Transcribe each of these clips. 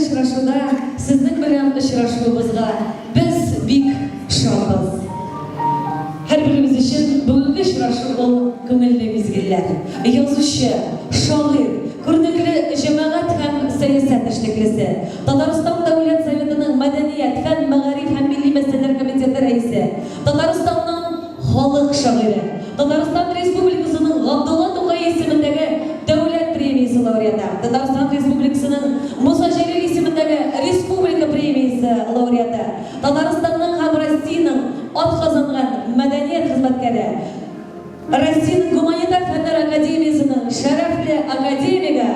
очрашуда сезнең белән очрашуыбызга без бик шатбыз. Һәрберебез өчен бүгенге очрашу ул күңелле мизгелләр. Язучы, шагыйр, күренекле җәмәгать һәм сәясәт эшлеклесе, Татарстан Дәүләт Советының Мәдәният, фән, мәгариф һәм милли мәсьәләләр комитеты рәисе, Татарстанның халык шагыйре, Татарстан Республикасының Габдулла Тукай исемендәге Дәүләт премиясе лауреаты, Татарстан Республикасының Муса Җәлил исемендәге Республика премиясе лауреаты, Татарстанның һәм Россиянең атказанган мәдәният хезмәткәре, Россиянең гуманитар фәннәр академиясының шәрәфле академигы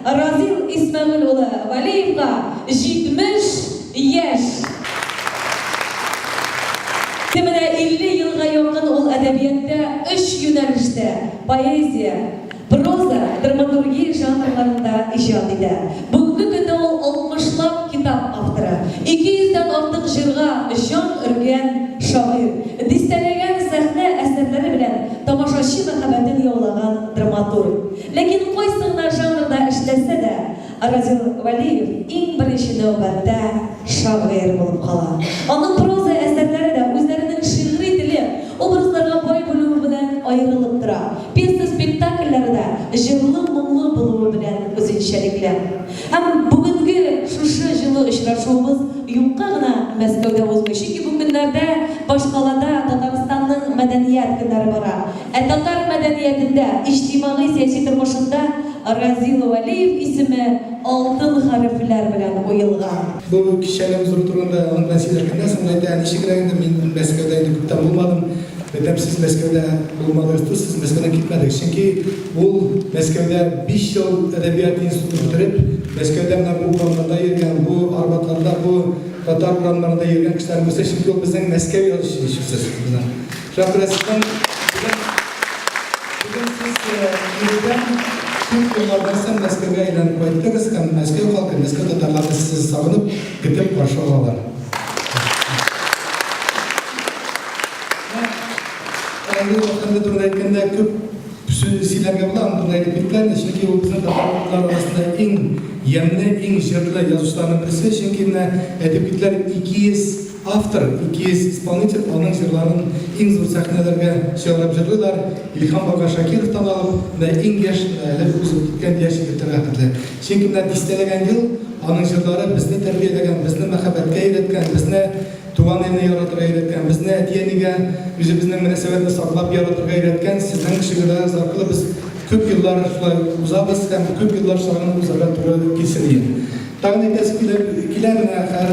Разил Исмәгыйль улы Валиевка 70 яшь. Менә 50 елга якын ул әдәбиятта 3 юнәлештә поэзия, проза, драматургия жанрларында иҗат итә. Бүгенге көндә ул 60лап китап авторы, 200дән артык җырга җан өргән шагыйр, дистәләгән сәхнә әсәрләре белән тамашачы мәхәббәтен яулаган драматург. Ләкин кайсы гына жанрда эшләсә дә, Разил Валиев иң беренче нәүбәттә шагыйр булып кала. Аның проза әсәрләре дә үзләренең шигъри теле, образларга бай булуы белән аерылып тора. Пьеса спектакльләре дә җырлы, моңлы булуы белән үзенчәлекле. Һәм бүгенге шушы җылы очрашуыбыз юкка гына Мәскәүдә узмый, чөнки бу көннәрдә башкалада Татарстанның мәдәният көннәре бара. Татар мәдәниятендә, иҗтимагый сәяси тормышында Разил Валиев исеме алтын хәрефләр белән уелган. Бу кичәләр зур турында анда сөйләгәндә, соңда ничегрәгендә мин Мәскәүдә идем, күптән булмадым. Бәдәм сез Мәскәүдә булмадыгыз, сез Мәскәүдән китмәдегез. Чөнки ул Мәскәүдә 5 ел әдәбият институтын бетереп, Мәскәүдә менә бу урамнарда йөргән, бу Арбатларда, бу татар урамнарында йөргән кешеләр булса, чөнки ул безнең Мәскәү язучысы. Шакырасыздан Çünkü onlardan Мәскәүгә әйләнеп кайттыгыз һәм Мәскәү халкы, Мәскәү татарлары сезне сагынып, көтеп каршы алалар. Әле вакытында турында әйткәндә күп сөйләргә була, турында әйтеп киткән, чөнки ул безнең татарлар арасында иң ямьле, иң җырлы язучыларның берсе, чөнки әйтеп киттеләр 200 автор, 200 исполнитель, аның җырларын иң зур сәхнәләргә чыгарып җырлыйлар. Илһам Бага Шакировтан алып, иң яшь, әле узып киткән яшь егетләргә хәтле. Чөнки дистәләгән ел аның җырлары безне тәрбияләгән, безне мәхәббәткә өйрәткән, безне туган илне яратырга өйрәткән, безне әти-әнигә үзебезнең мөнәсәбәтне саклап яратырга өйрәткән. Сезнең шигырьләрегез аркылы без күп еллар узабыз һәм күп еллар сагынып узарга туры килсен диен. Тагын әйтәсе килә һәр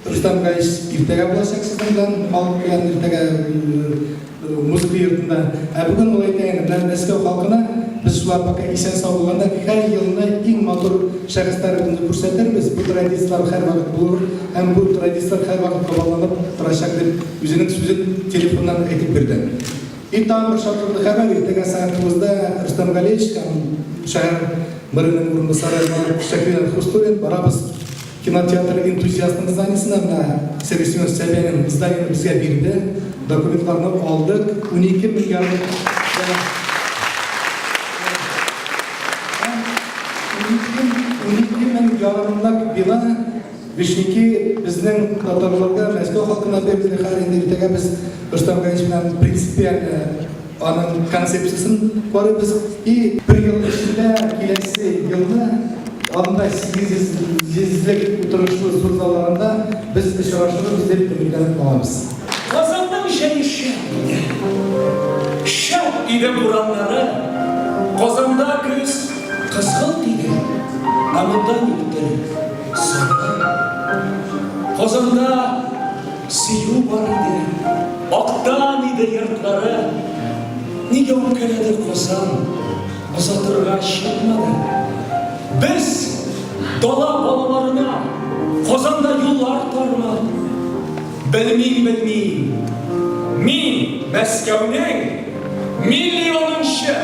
Рустам Гаич иртәгә булачак сездән, халык белән иртәгә музыка йортында. Бүген ул әйтәгән Мәскәү халкына без шулар пока исән сау булганда һәр елны иң матур шәхесләребезне күрсәтербез. Бу традициялар һәр вакыт булыр һәм бу традициялар һәр вакыт кабатланып торачак дип үзенең сүзен телефоннан әйтеп бирде. Тагын бер шартлы хәбәр, иртәгә сәгать 9-да Рустам Галич һәм шәһәр мэрының урынбасары Шакир Хустурин барабыз кинотеатр энтузиастының зданиясына, Сергей Собянин зданиені бізге берді, документларны алдық, 12 миллион jarımlıq bina Vişniki bizden tatlarlarga Мәскәү халкына бериле хәрендә итәгә biz Рустам Гаич белән принципиаль аның концепциясын барыбыз и bir ел эчендә киләсе елда анда 800 утырышлы суд залларында biz очрашырбыз дип үмитләнеп калабыз. Казанда җәйше. Шәп иде бураннары. Казанда көз кызгылт иде. Амында ниндидер Казанда сөю бар иде. Актан иде йортлары. Нигә үпкәләде Казан? Озатырга чыкмады. Biz dala balalarına Казанда yollar tarma. Bilmeyim. Min Мәскәүнең миллионынчы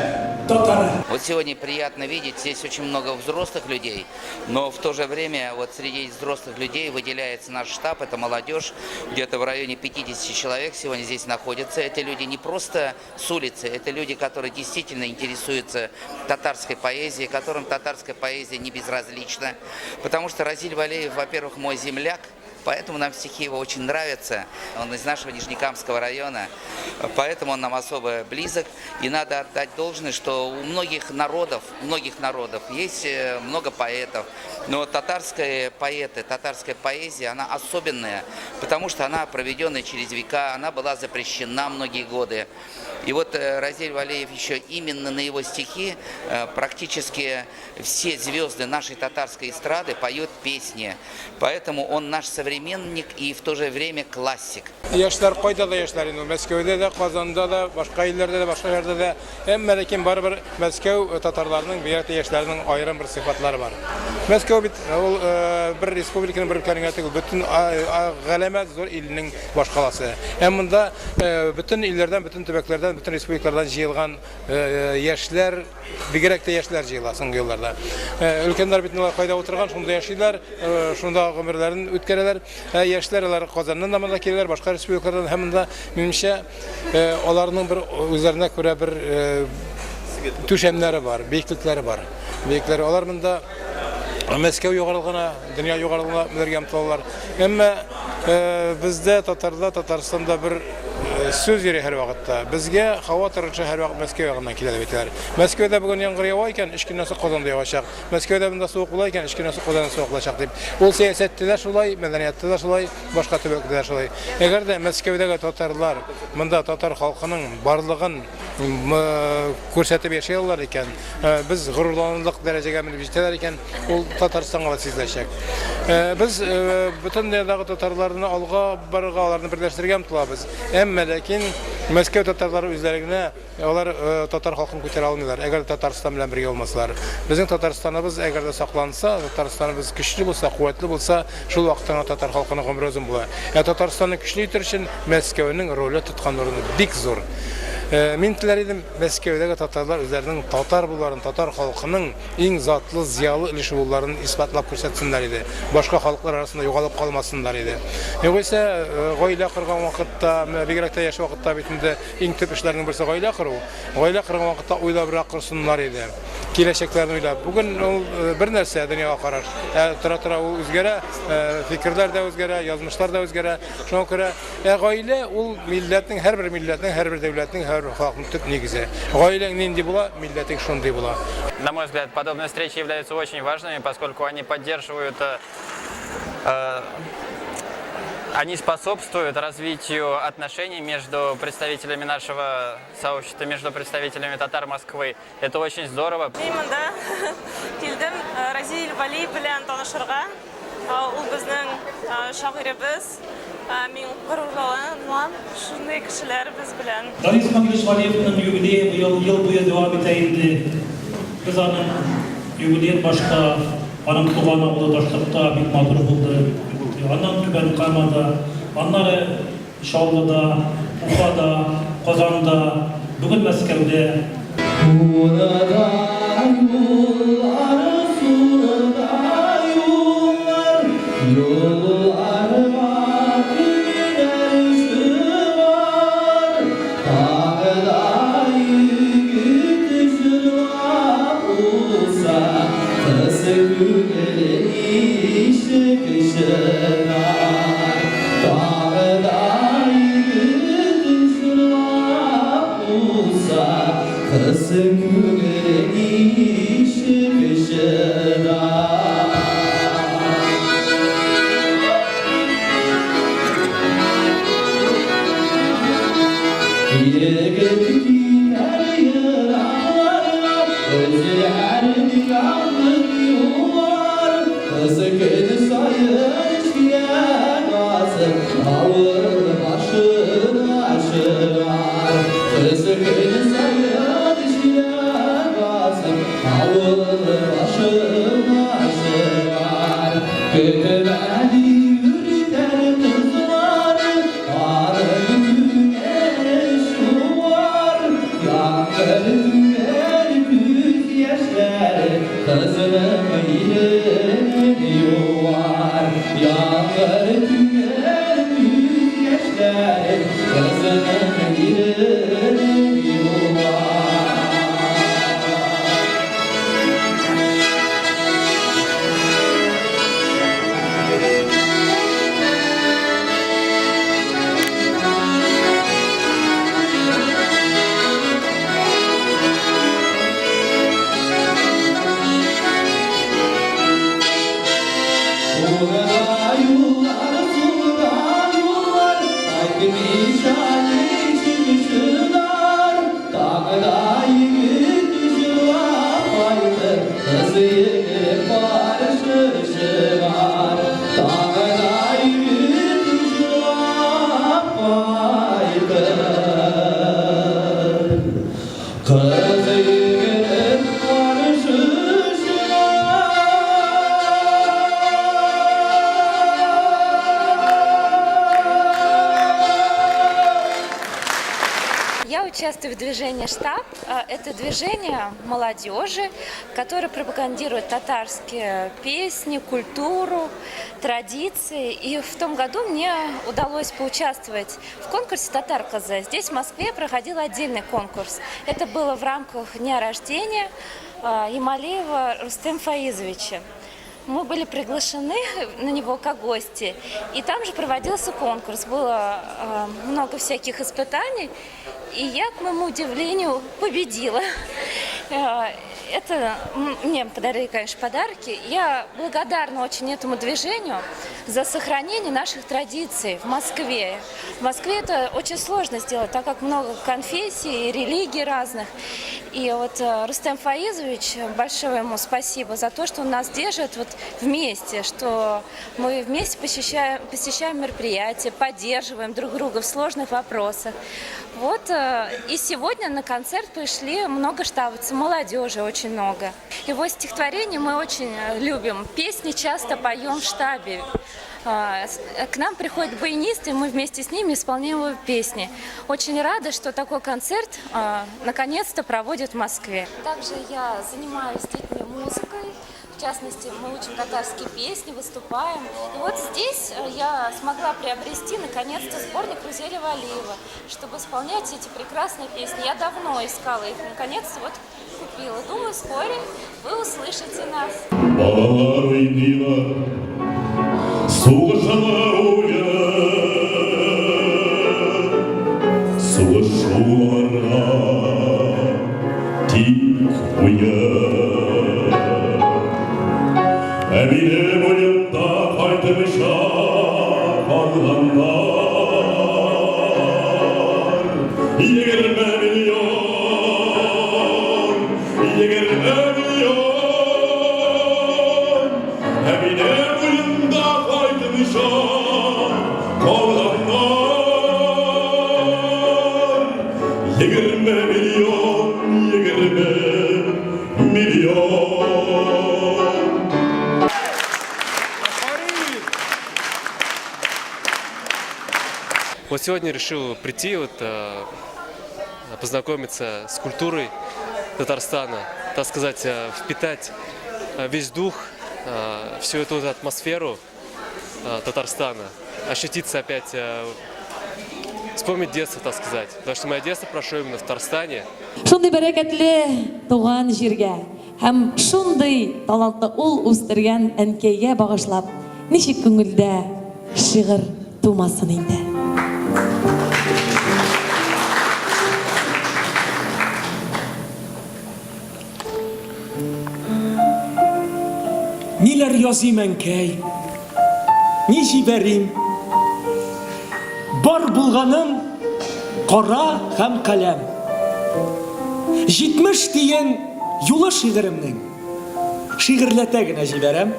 татары. Вот сегодня приятно видеть, здесь очень много взрослых людей, но в то же время вот среди взрослых людей выделяется наш штаб, это молодежь, где-то в районе 50 человек сегодня здесь находятся. Эти люди не просто с улицы, это люди, которые действительно интересуются татарской поэзией, которым татарская поэзия не безразлична, потому что Разиль Валеев, во-первых, мой земляк, поэтому нам стихи его очень нравятся. Он из нашего Нижнекамского района, поэтому он нам особо близок. И надо отдать должное, что у многих народов есть много поэтов. Но татарские поэты, татарская поэзия, она особенная, потому что она проведенная через века, она была запрещена многие годы. И вот Разиль Валеев еще именно на его стихи практически все звезды нашей татарской эстрады поют песни. Поэтому он наш современник и в то же время классик. Яшьләр кайда да яшьләр инде, Мәскәүдә дә, Казанда да, башка илләрдә дә, башка җирдә дә. Әмма ләкин барыбер Мәскәү татарларының, бигрәк тә яшьләрнең аерым бер сыйфатлары бар. Мәскәү бит ул бер республиканың бер өлкәнең түгел, бөтен галәмәт зур илнең башкаласы. Һәм монда бөтен илләрдән, бөтен төбәкләрдән, бөтен республикалардан җыелган яшьләр, бигрәк тә яшьләр җыела соңгы елларда. Өлкәннәр бит кайда утырган, шунда яшиләр, шунда гомерләрен үткәрәләр. Яшьләр алар Казаннан да монда киләләр, башка республикалардан, һәм монда минемчә аларның бер үзләренә күрә бер түшәмнәре бар, биеклекләре бар. Биекләре алар монда Мәскәү югарылгана, дөнья югарылгана белергә омтылалар. Әмма бездә татарлар, Татарстанда бер сүз йөри һәр вакытта. Безгә һава торышы һәр вакыт Мәскәү ягыннан килә дип әйтәләр. Мәскәүдә бүген яңгыр ява икән, 3 көннән соң Казанда явачак. Мәскәүдә монда суык була икән, 3 көннән соң Казанда суык булачак дип. Ул сәясәттә дә шулай, мәдәниятта да шулай, башка төбәкләрдә дә шулай. Әгәр дә Мәскәүдәге татарлар монда татар халкының барлыгын күрсәтеп яшәйләр икән, без горурланырлык дәрәҗәгә менеп җитәләр икән, ул Татарстанга да сизеләчәк. Без бөтен дөньядагы татарларны алга барырга, аларны берләштерергә омтылабыз. Әмма ләкин Мәскәү татарлары үзләренә алар татар халкын күтәрә алмыйлар, әгәр Татарстан белән бергә булмаслар. Безнең Татарстаныбыз әгәр дә сакланса, Татарстаныбыз көчле булса, куәтле булса, шул вакытта татар халкының гомере озын була. Татарстанны көчле итер өчен Мәскәүнең роле тоткан урыны бик зур. Мин теләр идем Мәскәүдәге татарлар үзләренең татар буларын, татар халкының иң затлы, зиялы өлеше буларын исбатлап күрсәтсеннәр иде. Башка халыклар арасында югалып калмасыннар иде. Югыйсә, гаилә курган вакытта, бигрәк тә яшь вакытта бит инде иң төп эшләрнең берсе гаилә куру. Гаилә курган вакытта уйлабрак курсыннар иде. Киләчәкләрне уйлап. Бүген ул бер нәрсә дөньяга караш. Тора-тора ул үзгәрә, фикерләр дә үзгәрә, язмышлар да үзгәрә. Шуңа күрә гаилә ул милләтнең, һәрбер милләтнең, һәрбер дәүләтнең халкының төп нигезе. Гаиләң нинди була, милләтең шундый була. На мой взгляд, подобные встречи являются очень важными, поскольку они поддерживают, они способствуют развитию отношений между представителями нашего сообщества, между представителями татар Москвы. Это очень здорово. Мында килдем Разиль Валеев белән танышырга. Ул безнең шагыйребез. Мин горурланам шундый кешеләр без белән. Разиль Валеевның юбилее ел буе дәвам итә инде. Без аның юбилеен башка, аның туган авылы Ташлыкта бик матур булды. Аннан түбән Камада, аннары Шаулыда, Уфада, Казанда, бүген Мәскәүдә. участвую в движении «Штаб». Это движение молодежи, которое пропагандирует татарские песни, культуру, традиции. И в том году мне удалось поучаствовать в конкурсе «Татар-Каза». Здесь, в Москве, проходил отдельный конкурс. Это было в рамках дня рождения Ямалеева Рустема Фаизовича. Мы были приглашены на него как гости, и там же проводился конкурс. Было много всяких испытаний, и я, к моему удивлению, победила. Это мне подарили, конечно, подарки. Я благодарна очень этому движению за сохранение наших традиций в Москве. В Москве это очень сложно сделать, так как много конфессий и религий разных. И вот Рустем Фаизович, большое ему спасибо за то, что он нас держит вот вместе, что мы вместе посещаем мероприятия, поддерживаем друг друга в сложных вопросах. Вот, и сегодня на концерт пришли много штабовцев, молодежи очень много. Его стихотворения мы очень любим, песни часто поем в штабе. К нам приходят баянисты, и мы вместе с ними исполняем его песни. Очень рада, что такой концерт наконец-то проводят в Москве. Также я занимаюсь с детьми музыкой. В частности, мы учим татарские песни, выступаем. И вот здесь я смогла приобрести, наконец-то, сборник Рузеля Валиева, чтобы исполнять эти прекрасные песни. Я давно искала их, наконец-то вот купила. Думаю, вскоре вы услышите нас. Әмине бойында қайтып шақырғандар Егерме миллион Әмине бойында қайтып шақырғандар Егерме миллион Вот сегодня решил прийти, познакомиться с культурой Татарстана, так сказать, впитать весь дух, всю эту атмосферу Татарстана, ощутиться опять, вспомнить детство, так сказать, потому что мое детство прошло именно в Татарстане. Шундый бәрәкәтле туган җиргә һәм шундый талантлы ул үстергән әнкәйгә багышлап, ничек күңелдә шигырь тумасын инде. Ниләр языйм әнкәй, ни җибәрим? Бар булганым кара һәм каләм. 70 тиен юлы шигыремнең. Шигырьләтә генә җибәрәм.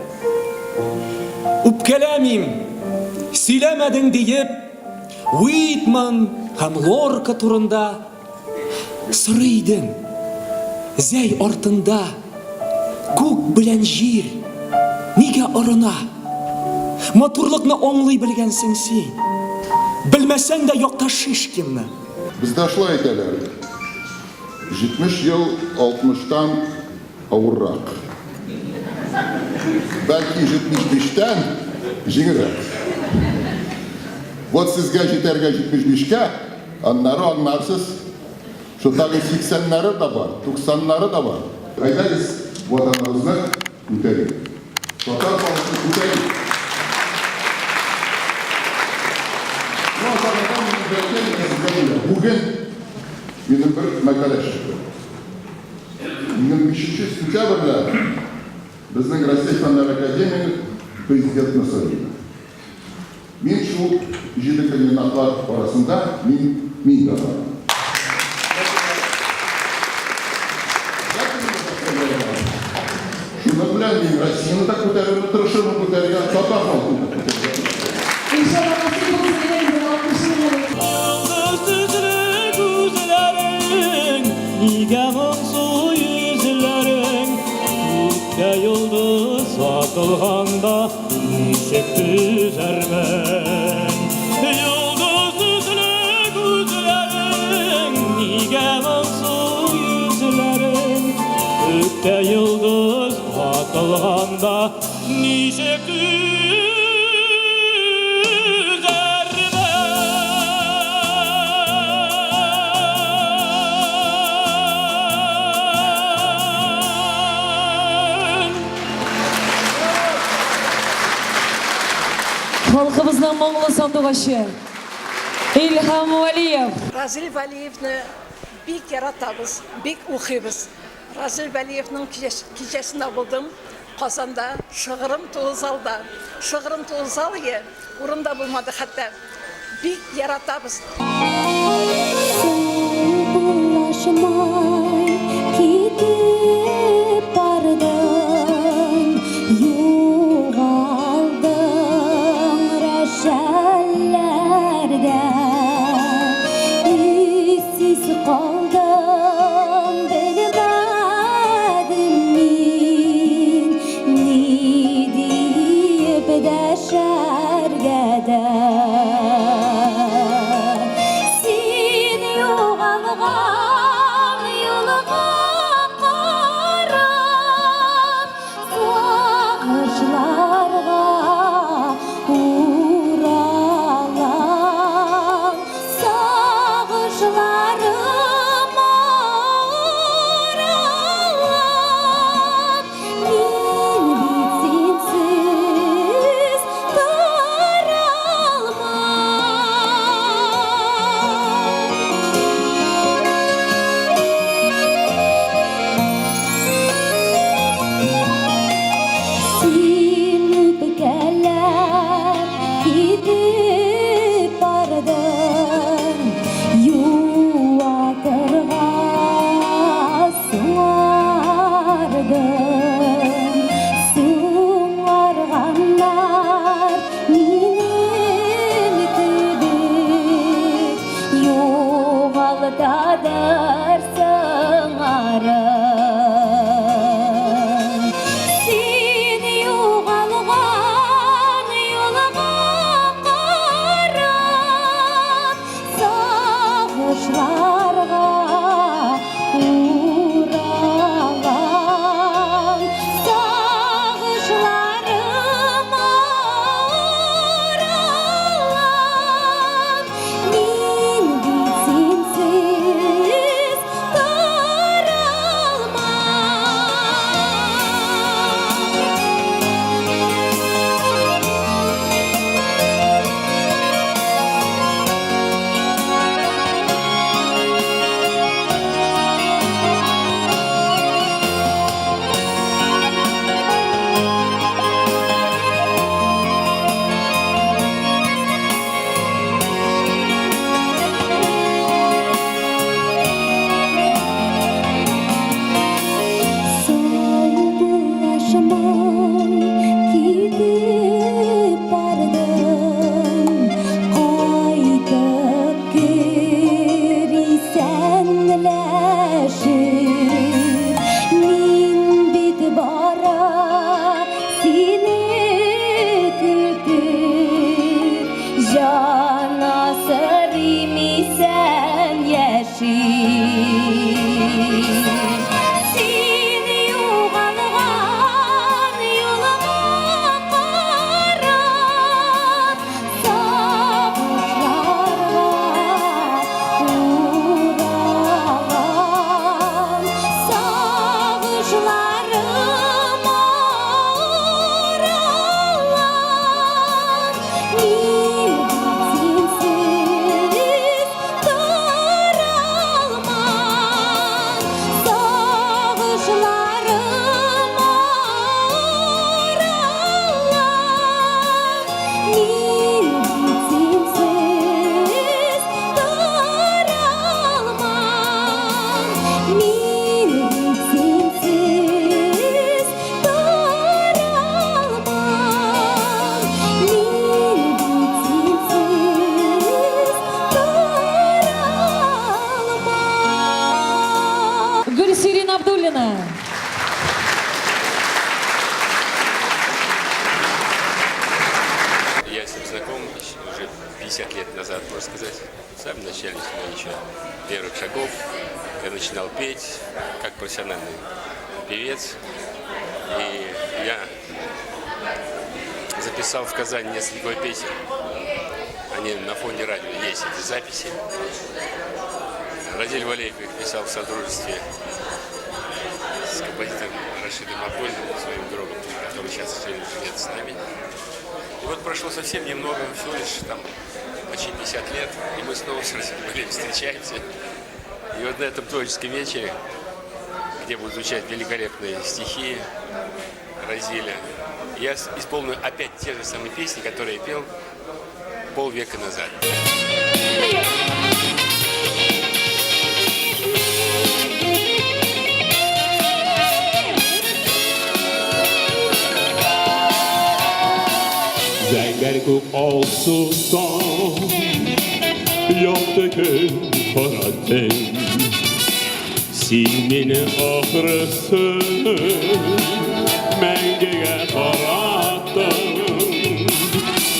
Үпкәләмим, сөйләмәдең диеп, Уитман һәм Лорка турында сорый идем. Зәй артында күк белән җир нигә орына? Матурлыкны аңлый белгәнсең син. Белмәсәң дә якта Шишкинны. Бездә шулай әйтәләр. 70 ел 60-тан авыррак. Бәлки 75-тән җиңелрәк. Вот сезгә җитәргә 75-кә, аннары аңларсыз, что тагы 80-ләре да бар, 90-ләре да бар. Әйдәгез, ватаныбызны күтәрик. Татар халкын күтәрик. Бүген минем бер мәкалә чыкты. 25 сентябрьдә безнең Россия фәннәр академиясе президентны сайлады. Мин шул җиде кандидатлар арасында мин да бар. Шуны белән мин Россияны да күтәрергә тырышырмын, күтәрергә татар халкын да күтәрергә. Нигә моңсу йөзләрең, күккә йолдыз атылганда, ничек түзәрмен? Йолдыз төсле күзләрең, нигә Торғанда неше Халқымыздың мұңлы сандуғашы Илхам Валиев. Разил Валиевны бик яратабыз, бик укыйбыз. Разил Валиевның кичәсендә булдым. Казанда шыгырым тулзалда. Шыгырым тулзал е, урында булмады хәтта. Бик яратабыз. Я с ним знаком уже 50 лет назад, можно сказать. В самом начале еще первых шагов. Я начинал петь как профессиональный певец. И я записал в Казани несколько песен. Они на фоне радио есть, эти записи. Разиль Валеев их писал в содружестве с композитором Рашидом Абдуллиным, своим другом, который сейчас, к сожалению, нет с нами. И вот прошло совсем немного, всего лишь там почти 50 лет, и мы снова с Рашидом Валеевым встречаемся. И вот на этом творческом вечере, где будут звучать великолепные стихи Разиля, я исполню опять те же самые песни, которые я пел полвека назад. Zengel kuk olsun yoktaki koraten Silmini ahırısı mengeye karattım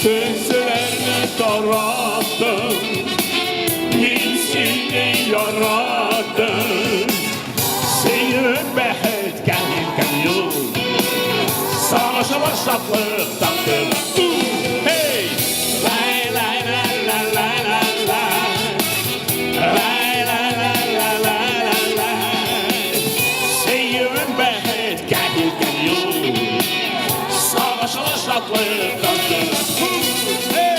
Seslerini tarattım Hilsini yarattım Seni behet gelirken yıl Savaşa başlatlıktan kırdım Hey! Lay lay lay lay lay lay lay Lay lay lay lay lay lay lay Seyir'in behet gelirken yıl Savaşa başlatlıktan kırdım Hey!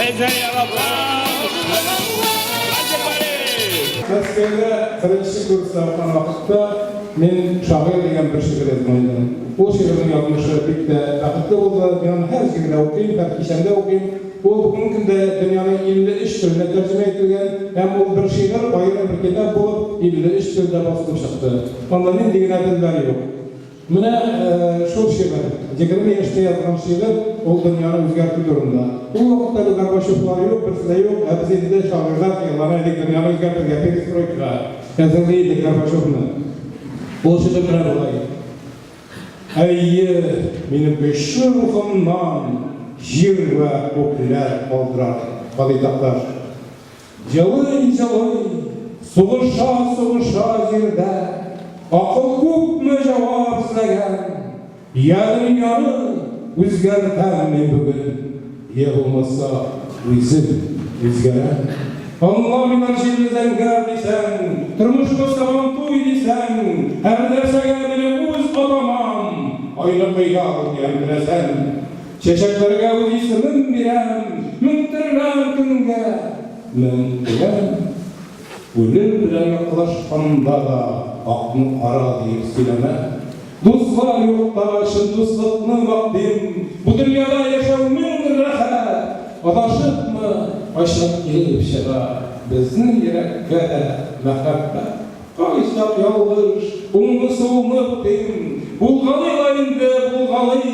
Eze yarablar Мәскәүдә беренче курста укыган вакытта мин шагыйрь дигән бер шигырь язган. Ул шигырьнең язмышы бик тә бәхетле булды. Мин һәр җирдә укыйм, һәр кичәндә укыйм. Ул бүгенге көндә дөньяның 53 теленә тәрҗемә ителгән һәм ул бер шигырь аерым бер китап булып 53 телдә басылып чыкты. Анда нинди генә телләр юк. Менә шул шигырь, 20 яшьтә язган шигырь, ул дөньяны үзгәртү турында. Ул вакытта Горбачевлар юк, берсе дә юк, ә без инде шагыйрьләр ялган идек дөньяны үзгәртергә, перестройкага. Әзерләйдек Горбачевны. Ул шигырь белән булай. Әйе, минем көчле рухымнан җир вә күкләр калдырар, калыйтакташ. Җылый, сугыша җирдә. Акыл күпме җавап эзләгән, я дөньяны үзгәртәм бүген, я булмаса үзем үзгәрәм. Аңла миннән җирле зәңгәр дисәң, тормышка сабан туй дисәң, һәр нәрсәгә мине үз атамам, айны кыйган беләсәң. Чәчәкләргә үз исемен бирәм, меңтерләр көнгә, меңтерләр. Үлем белән яклашканда да Акның ара дип сөйләмә. Дуслар юкта шын дуслыкны вакытым, бу дөньяда яшәү мең рәхәт. Адашыпмы, ачык килеп чыга, безнең йөрәккә мәхәббәт. Кайсак ялгыш, уңны-сулны үтим, булгалый инде булгалый,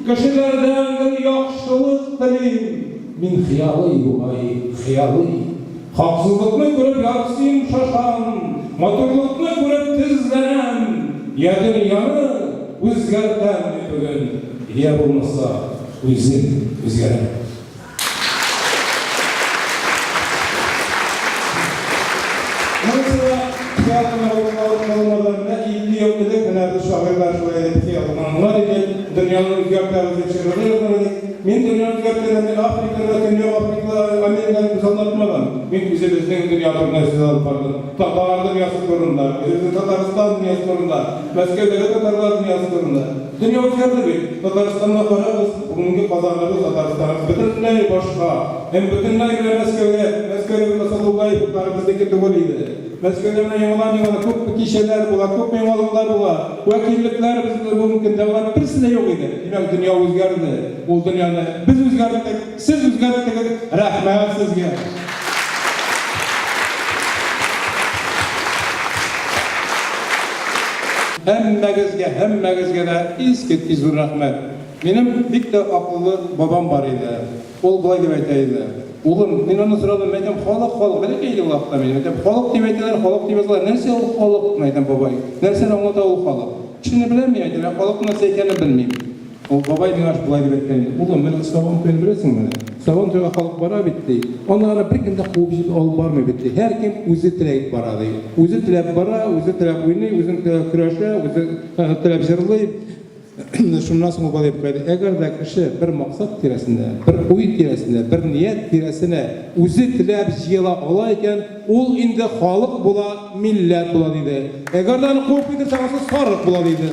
кешеләрдән гел яхшылык телим. Мин хыялый бугай, хыялый. Хаксызлыкны күреп ярсыйм шашам, матурлыкны күреп тезләнәм. Я дөньяны үзгәртәм бүген, я булмаса үзем үзгәрәм. Mesela tiyatronun olmalarında 50 yıl dedik, nerede şahırlar şuraya tiyatronun var idi, dünyanın özgürlükleri çevirilir. Men dünyanın özgürlüklerini Afrika'da, Dünya Afrika'da, Amerika'da anlatmadan. Men bizimizin dünya turnesiyle alıp vardım. Tatar dünyası turunda, bizimizin Tataristan dünyası turunda, Moskov'daki Tatarlar dünyası turunda. Dünya özgürlüğü bir. Tataristan'da vararız, bugünkü kazanlarımız Tataristan'ımız bütünlüğü başka. Hem bütünlüğü bile Moskov'ya bir tasarruflayıp bizdeki tuvaliydi. Moskov'da yalan köp kişiler bular, köp yalanlar bular. Vakillikler bizde bugünkü devlet birisi de yok idi. Demek dünya özgürlüğü. O dünyanı biz özgürlüğü, siz özgürlüğü, rahmet sizge. Hemmegizge de isketkiz bir rahmet. Benim bir de akıllı babam var idi. Ol bulay deb aytaydı. Oğlum, men onu soradım, men aytam, xalq, bilek eydi uloqda men. Aytam, xalq deb aytadilar, xalq deymezlar. Nerse ol xalq? Men aytam, babay. Nerseni anglata ol xalq? Shuni bilmayman, aytam, xalq narsa ekanini bilmayman. O babay men ash bulay deb aytgan. Oğlum, men istabam bilasanmi? Sabon toyga halk bara bitti. Onlara bir kinde quvub alıb barmay bitti. Her kim özü tileyip baradı. Özü tilep bara, özü tilep oynay, özü tilep kürəşə, özü tilep jırlayıb. Şundan sonra qoyub qoydu. Əgər də kişi bir maqsad tirəsində, bir uy tirəsində, bir niyət tirəsində özü tilep jıla olayken, ol indi xalq bula, millət bula dedi. Əgər də quvub bitirsə, sarıq bula dedi.